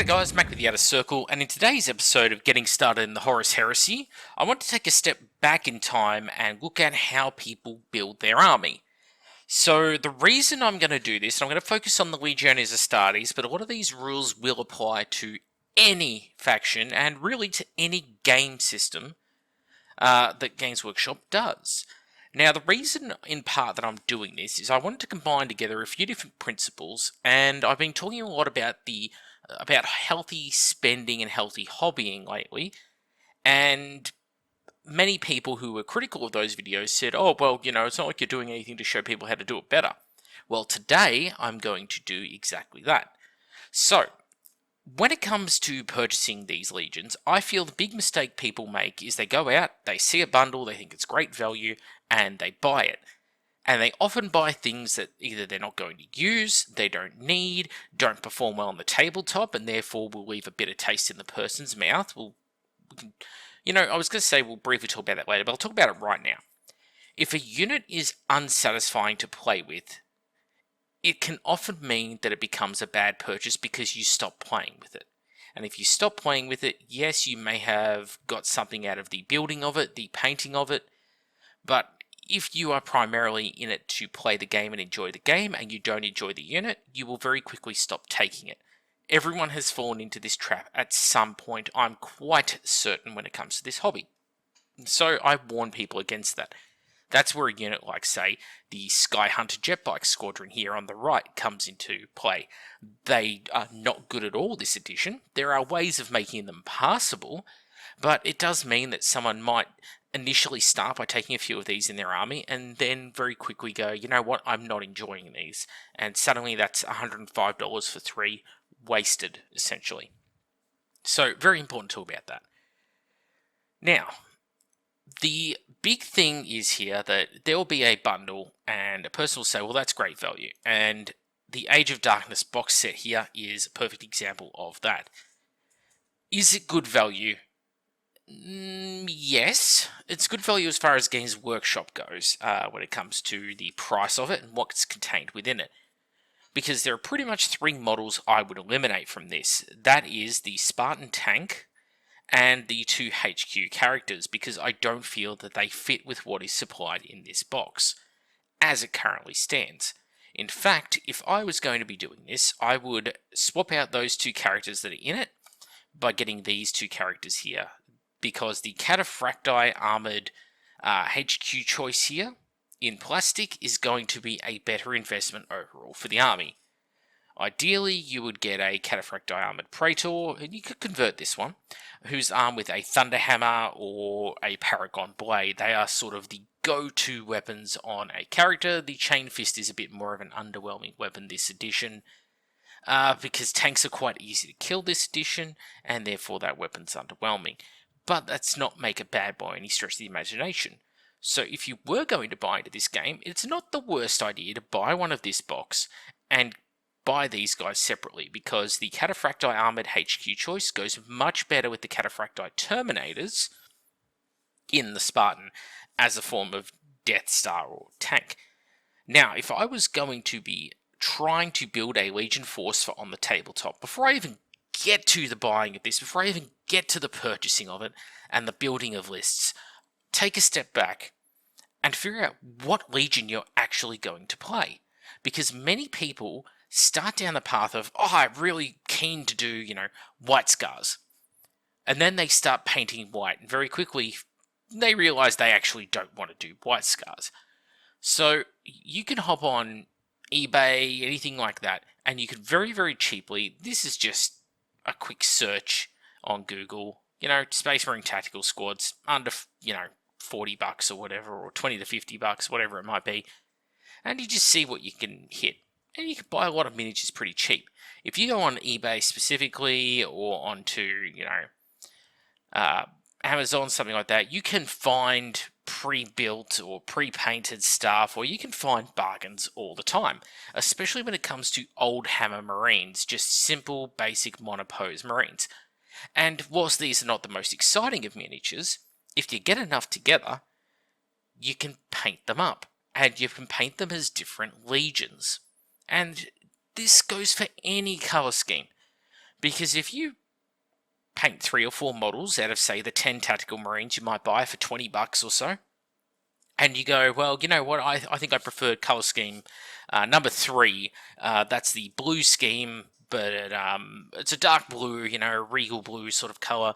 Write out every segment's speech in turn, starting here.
G'day guys, Mac with the Outer Circle, and in today's episode of Getting Started in the Horus Heresy, I want to take a step back in time and look at how people build their army. So the reason I'm going to do this, I'm going to focus on the Legiones Astartes, but a lot of these rules will apply to any faction, and really to any game system that Games Workshop does. Now, the reason in part that I'm doing this is I wanted to combine together a few different principles, and I've been talking a lot about healthy spending and healthy hobbying lately, and many people who were critical of those videos said, oh, well, it's not like you're doing anything to show people how to do it better. Well, today I'm going to do exactly that. So, when it comes to purchasing these legions, I feel the big mistake people make is they go out, they see a bundle, they think it's great value, and they buy it. And they often buy things that either they're not going to use, they don't need, don't perform well on the tabletop, and therefore will leave a bitter taste in the person's mouth. I was going to say we'll briefly talk about that later, but I'll talk about it right now. If a unit is unsatisfying to play with, it can often mean that it becomes a bad purchase because you stop playing with it. And if you stop playing with it, yes, you may have got something out of the building of it, the painting of it, but if you are primarily in it to play the game and enjoy the game, and you don't enjoy the unit, you will very quickly stop taking it. Everyone has fallen into this trap at some point, I'm quite certain, when it comes to this hobby. So I warn people against that. That's where a unit like, say, the Sky Hunter Jetbike Squadron here on the right comes into play. They are not good at all this edition. There are ways of making them passable, but it does mean that someone might initially start by taking a few of these in their army and then very quickly go, you know what, I'm not enjoying these. And suddenly that's $105 for 3 wasted, essentially. So very important to talk about that. Now, the big thing is here that there will be a bundle and a person will say, well, that's great value. And the Age of Darkness box set here is a perfect example of that. Is it good value? Yes, it's good value as far as Games Workshop goes when it comes to the price of it and what's contained within it. Because there are pretty much 3 models I would eliminate from this. That is the Spartan tank and the 2 HQ characters, because I don't feel that they fit with what is supplied in this box, as it currently stands. In fact, if I was going to be doing this, I would swap out those 2 characters that are in it by getting these 2 characters here, because the Cataphracti armoured HQ choice here in plastic is going to be a better investment overall for the army. Ideally, you would get a Cataphracti armoured Praetor, and you could convert this one, who's armed with a Thunderhammer or a Paragon Blade. They are sort of the go-to weapons on a character. The Chain Fist is a bit more of an underwhelming weapon this edition, because tanks are quite easy to kill this edition, and therefore that weapon's underwhelming. But that's not make it bad by any stretch of the imagination. So if you were going to buy into this game, it's not the worst idea to buy one of this box and buy these guys separately, because the Cataphracti Armoured HQ choice goes much better with the Cataphracti Terminators in the Spartan as a form of Death Star or tank. Now, if I was going to be trying to build a Legion force for on the tabletop, before I even get to the buying of this, before I even get to the purchasing of it and the building of lists, take a step back and figure out what Legion you're actually going to play. Because many people start down the path of, oh, I'm really keen to do, White Scars. And then they start painting white, and very quickly they realize they actually don't want to do White Scars. So you can hop on eBay, anything like that, and you can very, very cheaply, this is just a quick search on Google, Space Marine Tactical Squads, under, $40 or whatever, or $20 to $50, whatever it might be, and you just see what you can hit. And you can buy a lot of miniatures pretty cheap. If you go on eBay specifically, or onto, Amazon, something like that, you can find pre-built or pre-painted stuff, or you can find bargains all the time, especially when it comes to old Hammer Marines, just simple, basic monopose Marines. And whilst these are not the most exciting of miniatures, if you get enough together, you can paint them up, and you can paint them as different legions. And this goes for any colour scheme, Because if you paint 3 or 4 models out of, say, the 10 tactical marines you might buy for $20 or so, and you go, well, you know what, I think I prefer colour scheme number 3. That's the blue scheme, but it's a dark blue, regal blue sort of colour.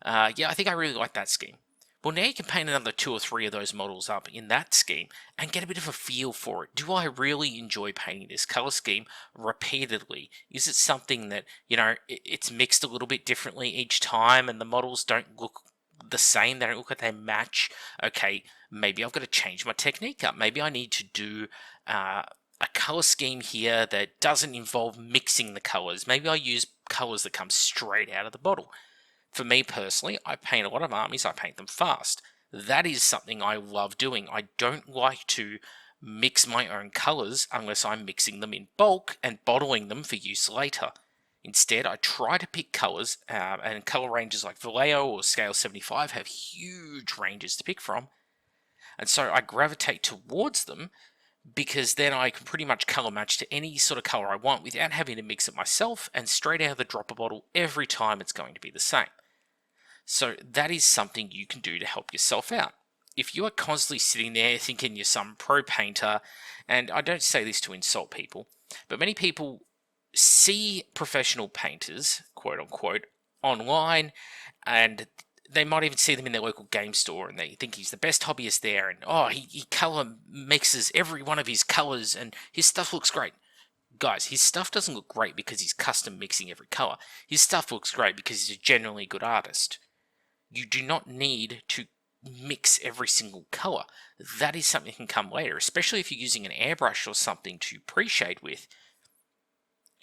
Yeah, I think I really like that scheme. Well, now you can paint another 2 or 3 of those models up in that scheme and get a bit of a feel for it. Do I really enjoy painting this colour scheme repeatedly? Is it something that, it's mixed a little bit differently each time and the models don't look the same, they don't look like they match? Okay, maybe I've got to change my technique up. Maybe I need to do a colour scheme here that doesn't involve mixing the colours. Maybe I use colours that come straight out of the bottle. For me personally, I paint a lot of armies, I paint them fast. That is something I love doing. I don't like to mix my own colours unless I'm mixing them in bulk and bottling them for use later. Instead, I try to pick colours, and colour ranges like Vallejo or Scale 75 have huge ranges to pick from. And so I gravitate towards them because then I can pretty much colour match to any sort of colour I want without having to mix it myself, and straight out of the dropper bottle every time it's going to be the same. So that is something you can do to help yourself out. If you are constantly sitting there thinking you're some pro painter, and I don't say this to insult people, but many people see professional painters, quote unquote, online, and they might even see them in their local game store, and they think he's the best hobbyist there, and he colour mixes every one of his colours, and his stuff looks great. Guys, his stuff doesn't look great because he's custom mixing every colour. His stuff looks great because he's a genuinely good artist. You do not need to mix every single colour. That is something that can come later, especially if you're using an airbrush or something to pre-shade with.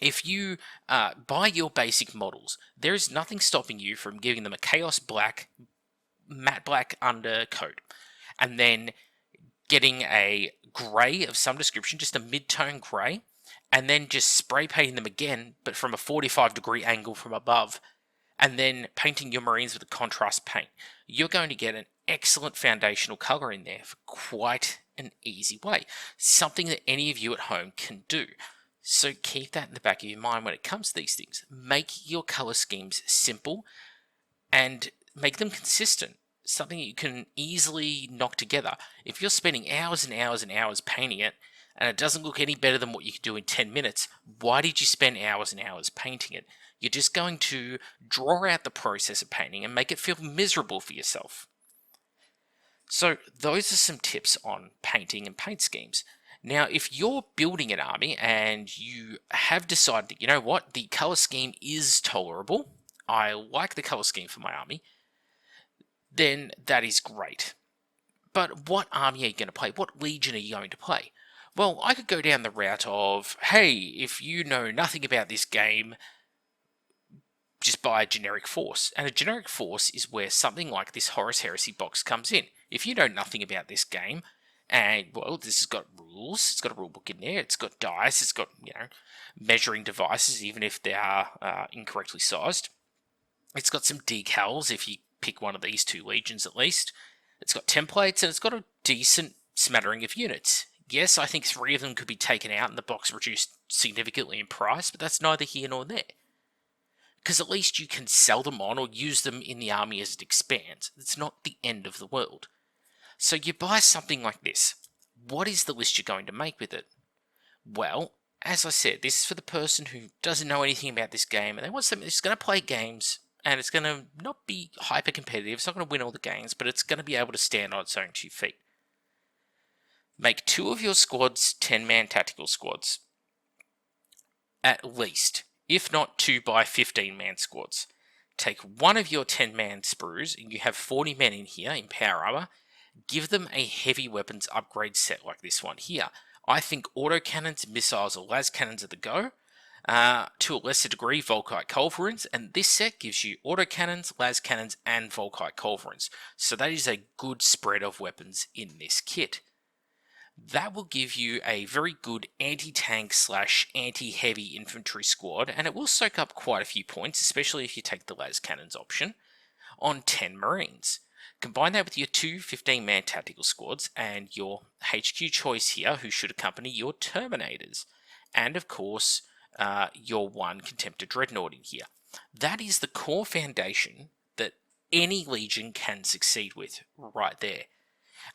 If you buy your basic models, there is nothing stopping you from giving them a Chaos Black, matte black undercoat, and then getting a grey of some description, just a mid-tone grey, and then just spray painting them again, but from a 45-degree angle from above, and then painting your marines with a contrast paint. You're going to get an excellent foundational colour in there for quite an easy way. Something that any of you at home can do. So keep that in the back of your mind when it comes to these things. Make your colour schemes simple and make them consistent. Something you can easily knock together. If you're spending hours and hours and hours painting it, and it doesn't look any better than what you could do in 10 minutes, why did you spend hours and hours painting it? You're just going to draw out the process of painting and make it feel miserable for yourself. So those are some tips on painting and paint schemes. Now, if you're building an army and you have decided that, you know what, the colour scheme is tolerable, I like the colour scheme for my army, then that is great. But what army are you going to play? What legion are you going to play? Well, I could go down the route of, hey, if you know nothing about this game, just buy a generic force. And a generic force is where something like this Horus Heresy box comes in. If you know nothing about this game, and, well, this has got rules, it's got a rule book in there, it's got dice, it's got, measuring devices, even if they are incorrectly sized. It's got some decals, if you pick one of these 2 legions at least. It's got templates, and it's got a decent smattering of units. Yes, I think 3 of them could be taken out and the box reduced significantly in price, but that's neither here nor there. Because at least you can sell them on or use them in the army as it expands. It's not the end of the world. So you buy something like this. What is the list you're going to make with it? Well, as I said, this is for the person who doesn't know anything about this game and they want something that's going to play games and it's going to not be hyper competitive. It's not going to win all the games, but it's going to be able to stand on its own 2 feet. Make 2 of your squads 10-man tactical squads. At least. If not 2 by 15-man squads. Take 1 of your 10-man sprues, and you have 40 men in here in power armor. Give them a heavy weapons upgrade set like this one here. I think autocannons, missiles, or las cannons are the go. To a lesser degree, Volkite culverins, and this set gives you autocannons, las cannons, and Volkite culverins. So that is a good spread of weapons in this kit. That will give you a very good anti-tank / anti-heavy infantry squad, and it will soak up quite a few points, especially if you take the las cannons option, on 10 marines. Combine that with your 2 15-man tactical squads and your HQ choice here, who should accompany your Terminators, and of course your 1 Contemptor Dreadnought in here. That is the core foundation that any legion can succeed with right there.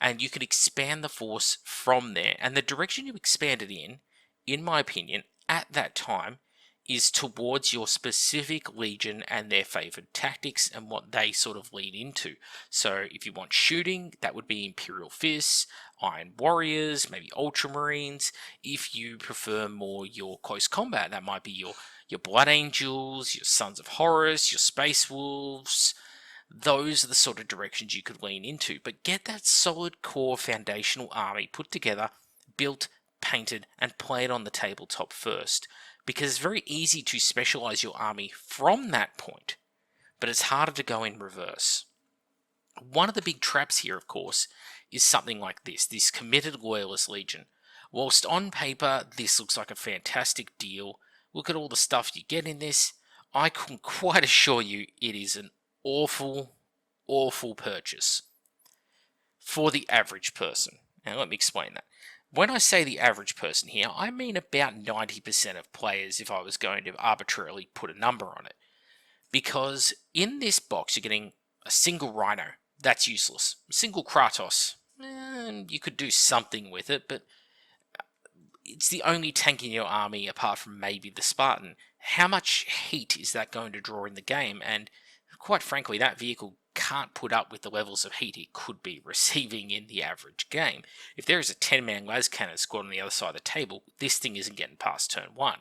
And you can expand the force from there. And the direction you expand it in my opinion, at that time, is towards your specific legion and their favoured tactics and what they sort of lean into. So if you want shooting, that would be Imperial Fists, Iron Warriors, maybe Ultramarines. If you prefer more your close combat, that might be your Blood Angels, your Sons of Horus, your Space Wolves. Those are the sort of directions you could lean into, but get that solid core foundational army put together, built, painted, and played on the tabletop first, because it's very easy to specialize your army from that point, but it's harder to go in reverse. One of the big traps here, of course, is something like this committed loyalist legion. Whilst on paper this looks like a fantastic deal, look at all the stuff you get in this, I can quite assure you it is an awful, awful purchase for the average person. Now let me explain that. When I say the average person here, I mean about 90% of players if I was going to arbitrarily put a number on it. Because in this box you're getting a single Rhino, that's useless. A single Kratos, you could do something with it, but it's the only tank in your army apart from maybe the Spartan. How much heat is that going to draw in the game? And quite frankly, that vehicle can't put up with the levels of heat it could be receiving in the average game. If there is a 10-man las cannon squad on the other side of the table, this thing isn't getting past turn 1.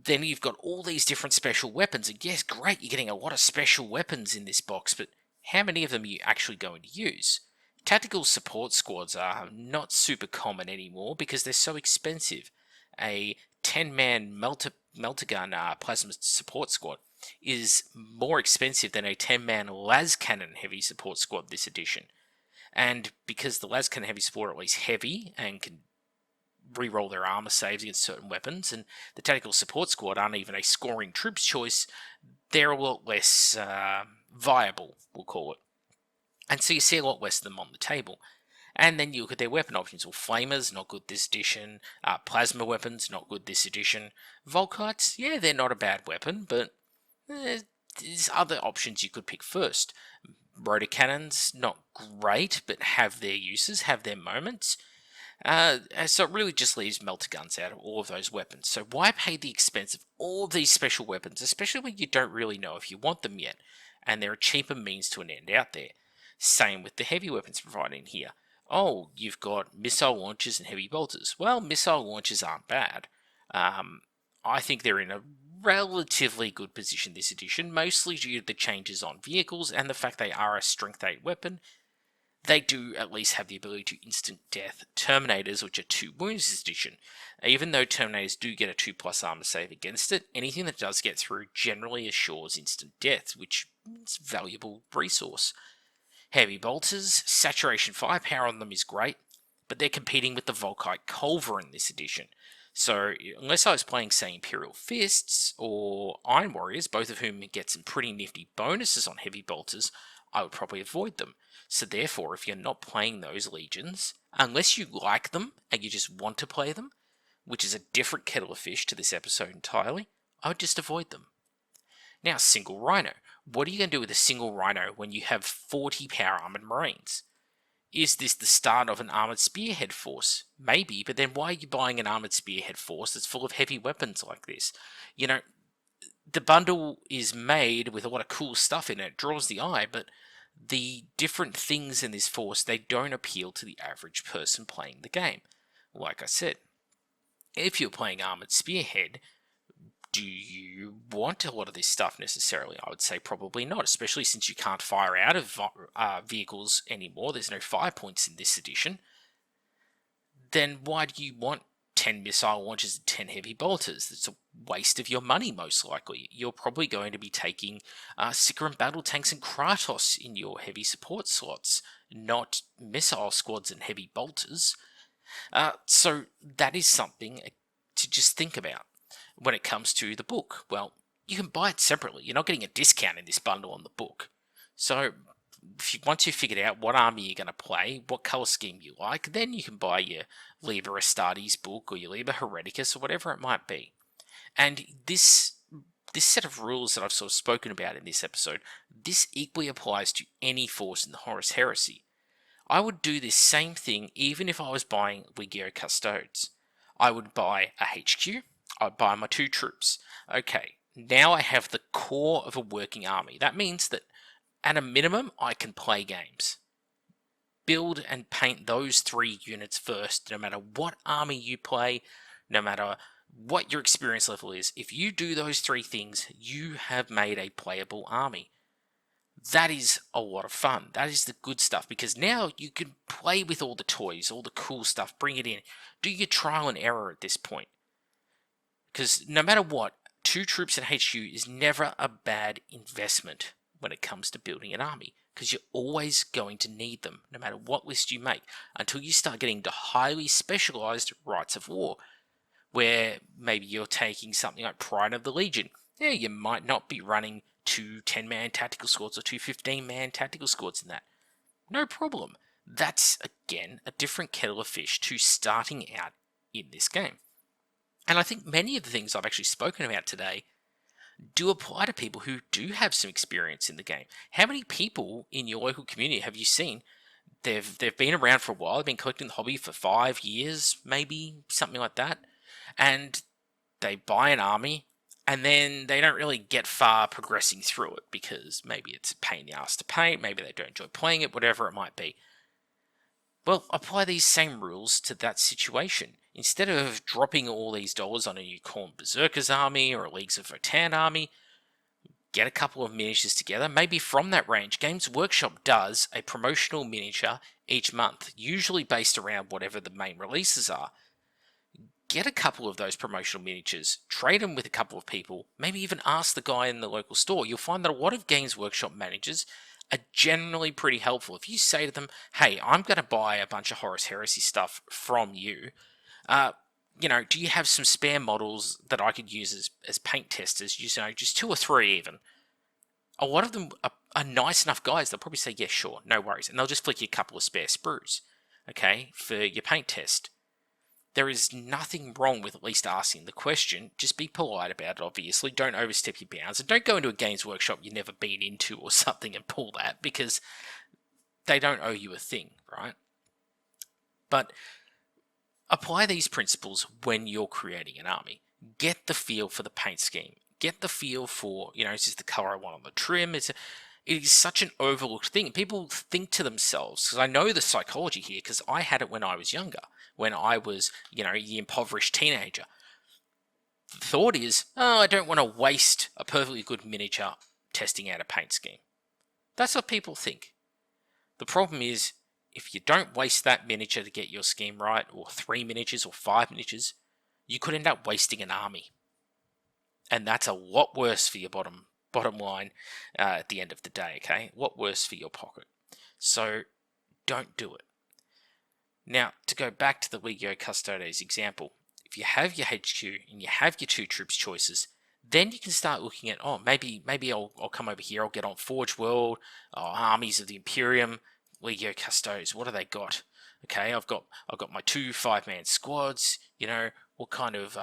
Then you've got all these different special weapons, and yes, great, you're getting a lot of special weapons in this box, but how many of them are you actually going to use? Tactical support squads are not super common anymore because they're so expensive. A 10-man Meltagun plasma support squad is more expensive than a 10-man las cannon heavy support squad this edition. And because the las cannon heavy support are at least heavy and can re-roll their armor saves against certain weapons, and the tactical support squad aren't even a scoring troops choice, they're a lot less viable, we'll call it. And so you see a lot less of them on the table. And then you look at their weapon options. Well, Flamers, not good this edition. Plasma weapons, not good this edition. Volkites, yeah, they're not a bad weapon, but there's other options you could pick first. Rotor cannons, not great, but have their uses, have their moments. So it really just leaves melter guns out of all of those weapons. So why pay the expense of all of these special weapons, especially when you don't really know if you want them yet, and there are cheaper means to an end out there. Same with the heavy weapons provided in here. Oh, you've got missile launchers and heavy bolters. Well, missile launchers aren't bad. I think they're in a relatively good position this edition, mostly due to the changes on vehicles and the fact they are a strength 8 weapon. They do at least have the ability to instant death Terminators, which are 2 wounds this edition. Even though Terminators do get a 2+ armor save against it, anything that does get through generally assures instant death, which is a valuable resource. Heavy bolters, saturation firepower on them is great, but they're competing with the Volkite Culver in this edition. So unless I was playing, say, Imperial Fists or Iron Warriors, both of whom get some pretty nifty bonuses on heavy bolters, I would probably avoid them. So therefore, if you're not playing those legions, unless you like them and you just want to play them, which is a different kettle of fish to this episode entirely, I would just avoid them. Now, single Rhino. What are you going to do with a single Rhino when you have 40 power armoured Marines? Is this the start of an armoured spearhead force? Maybe, but then why are you buying an armoured spearhead force that's full of heavy weapons like this? You know, the bundle is made with a lot of cool stuff in it. It draws the eye, but the different things in this force, they don't appeal to the average person playing the game. Like I said, if you're playing armoured spearhead, do you want a lot of this stuff necessarily? I would say probably not, especially since you can't fire out of vehicles anymore. There's no fire points in this edition. Then why do you want 10 missile launchers and 10 heavy bolters? It's a waste of your money, most likely. You're probably going to be taking Sikaran battle tanks and Kratos in your heavy support slots, not missile squads and heavy bolters. So that is something to just think about. When it comes to the book, well, you can buy it separately. You're not getting a discount in this bundle on the book. So once you've figured out what army you're going to play, what colour scheme you like, then you can buy your Liber Astartes book or your Liber Hereticus or whatever it might be. And this this set of rules that I've sort of spoken about in this episode, this equally applies to any force in the Horus Heresy. I would do this same thing even if I was buying Legio Custodes. I would buy a HQ, I'd buy my 2 troops. Okay, now I have the core of a working army. That means that at a minimum, I can play games. Build and paint those 3 units first, no matter what army you play, no matter what your experience level is. If you do those 3 things, you have made a playable army. That is a lot of fun. That is the good stuff, because now you can play with all the toys, all the cool stuff, bring it in. Do your trial and error at this point. Because no matter what, 2 troops in HQ is never a bad investment when it comes to building an army, because you're always going to need them, no matter what list you make, until you start getting to highly specialized rights of war, where maybe you're taking something like Pride of the Legion. Yeah, you might not be running 2 10-man tactical squads or 2 15-man tactical squads in that. No problem. That's, again, a different kettle of fish to starting out in this game. And I think many of the things I've actually spoken about today do apply to people who do have some experience in the game. How many people in your local community have you seen? They've been around for a while, they've been collecting the hobby for 5 years, maybe, something like that, and they buy an army, and then they don't really get far progressing through it, because maybe it's a pain in the ass to paint, maybe they don't enjoy playing it, whatever it might be. Well, apply these same rules to that situation. Instead of dropping all these dollars on a new Khorne Berserkers army or a Leagues of Votann army, get a couple of miniatures together. Maybe from that range, Games Workshop does a promotional miniature each month, usually based around whatever the main releases are. Get a couple of those promotional miniatures, trade them with a couple of people, maybe even ask the guy in the local store. You'll find that a lot of Games Workshop managers are generally pretty helpful. If you say to them, hey, I'm going to buy a bunch of Horus Heresy stuff from you, do you have some spare models that I could use as paint testers? Just 2 or 3 even. A lot of them are nice enough guys. They'll probably say, yeah, sure, no worries. And they'll just flick you a couple of spare sprues, okay, for your paint test. There is nothing wrong with at least asking the question. Just be polite about it, obviously. Don't overstep your bounds. And don't go into a Games Workshop you've never been into or something and pull that, because they don't owe you a thing, right? But apply these principles when you're creating an army. Get the feel for the paint scheme. Get the feel for, is this the color I want on the trim? It is such an overlooked thing. People think to themselves, because I know the psychology here, because I had it when I was younger, when I was, the impoverished teenager. The thought is, I don't want to waste a perfectly good miniature testing out a paint scheme. That's what people think. The problem is, if you don't waste that miniature to get your scheme right, or 3 miniatures or 5 miniatures, you could end up wasting an army. And that's a lot worse for your bottom line at the end of the day, okay? A lot worse for your pocket. So don't do it. Now, to go back to the Legio Custodes example, if you have your HQ and you have your 2 troops choices, then you can start looking at, maybe I'll come over here, I'll get on Forge World, Armies of the Imperium, Legio Custodes, what do they got? Okay, I've got my 2 5-man squads, what kind of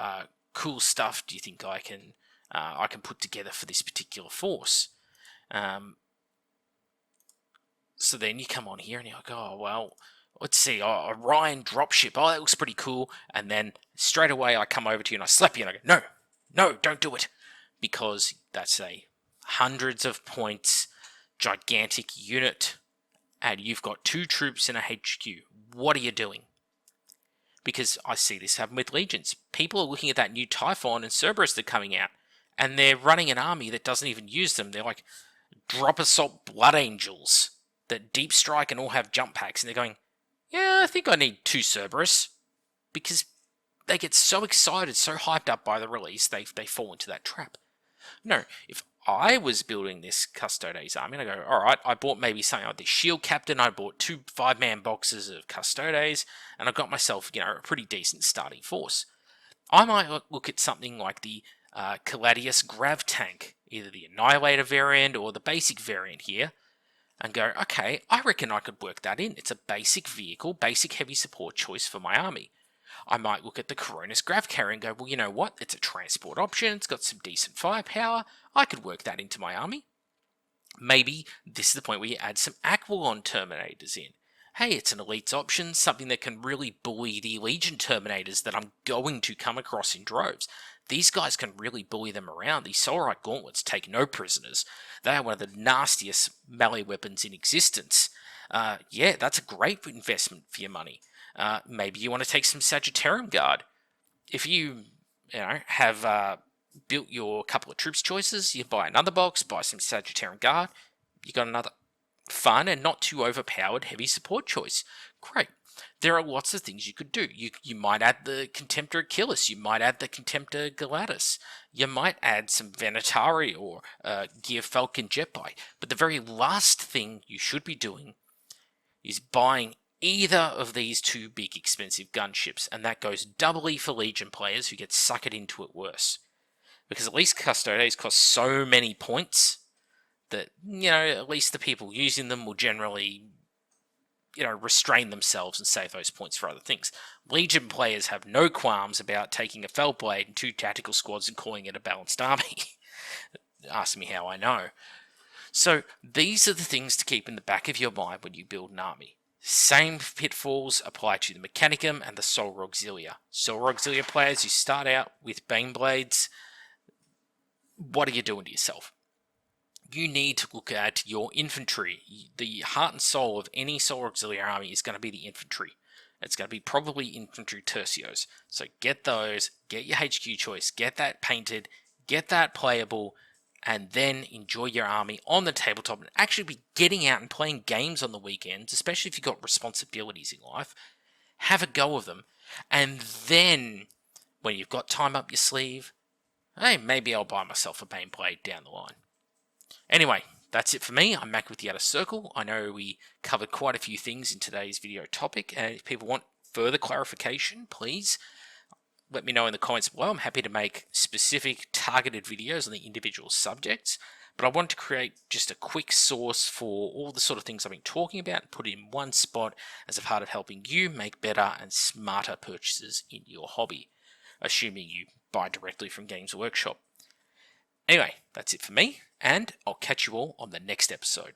cool stuff do you think I can put together for this particular force? So then you come on here and you're like, let's see, Orion dropship, that looks pretty cool. And then straight away I come over to you and I slap you and I go, no, don't do it. Because that's a hundreds of points, gigantic unit, and you've got 2 troops in a HQ. What are you doing? Because I see this happen with legions. People are looking at that new Typhon and Cerberus that are coming out, and they're running an army that doesn't even use them. They're like drop assault blood angels that deep strike and all have jump packs, and they're going, yeah, I think I need 2 Cerberus, because they get so excited, so hyped up by the release, they fall into that trap. No, if I was building this Custodes army, and I go, alright, I bought maybe something like the Shield Captain, I bought 2 5-man boxes of Custodes, and I got myself, a pretty decent starting force. I might look at something like the Caladius Grav Tank, either the Annihilator variant or the basic variant here, and go, okay, I reckon I could work that in. It's a basic vehicle, basic heavy support choice for my army. I might look at the Coronis Grav Carrier and go, well, you know what? It's a transport option. It's got some decent firepower. I could work that into my army. Maybe this is the point where you add some Aquilon Terminators in. Hey, it's an elites option, something that can really bully the Legion Terminators that I'm going to come across in droves. These guys can really bully them around. These Solarite Gauntlets take no prisoners. They are one of the nastiest melee weapons in existence. Yeah, that's a great investment for your money. Maybe you want to take some Sagittarium Guard. If you have built your couple of troops choices, you buy another box, buy some Sagittarium Guard, you got another fun and not too overpowered heavy support choice. Great. There are lots of things you could do. You might add the Contemptor Achilles, you might add the Contemptor Galatus, you might add some Venatari or Gear Falcon Jetbike, but the very last thing you should be doing is buying either of these two big expensive gunships, and that goes doubly for Legion players who get suckered into it worse. Because at least Custodes cost so many points that, at least the people using them will generally, restrain themselves and save those points for other things. Legion players have no qualms about taking a Fellblade and 2 tactical squads and calling it a balanced army. Ask me how I know. So these are the things to keep in the back of your mind when you build an army. Same pitfalls apply to the Mechanicum and the Solar Auxilia. Solar Auxilia players, you start out with Baneblades. What are you doing to yourself? You need to look at your infantry. The heart and soul of any Solar Auxiliary army is going to be the infantry. It's going to be probably infantry tercios. So get those, get your HQ choice, get that painted, get that playable, and then enjoy your army on the tabletop and actually be getting out and playing games on the weekends, especially if you've got responsibilities in life. Have a go of them. And then, when you've got time up your sleeve, hey, maybe I'll buy myself a Baneblade down the line. Anyway, that's it for me. I'm Mac with the Outer Circle. I know we covered quite a few things in today's video topic, and if people want further clarification, please let me know in the comments below. I'm happy to make specific targeted videos on the individual subjects, but I want to create just a quick source for all the sort of things I've been talking about and put it in one spot as a part of helping you make better and smarter purchases in your hobby, assuming you buy directly from Games Workshop. Anyway, that's it for me, and I'll catch you all on the next episode.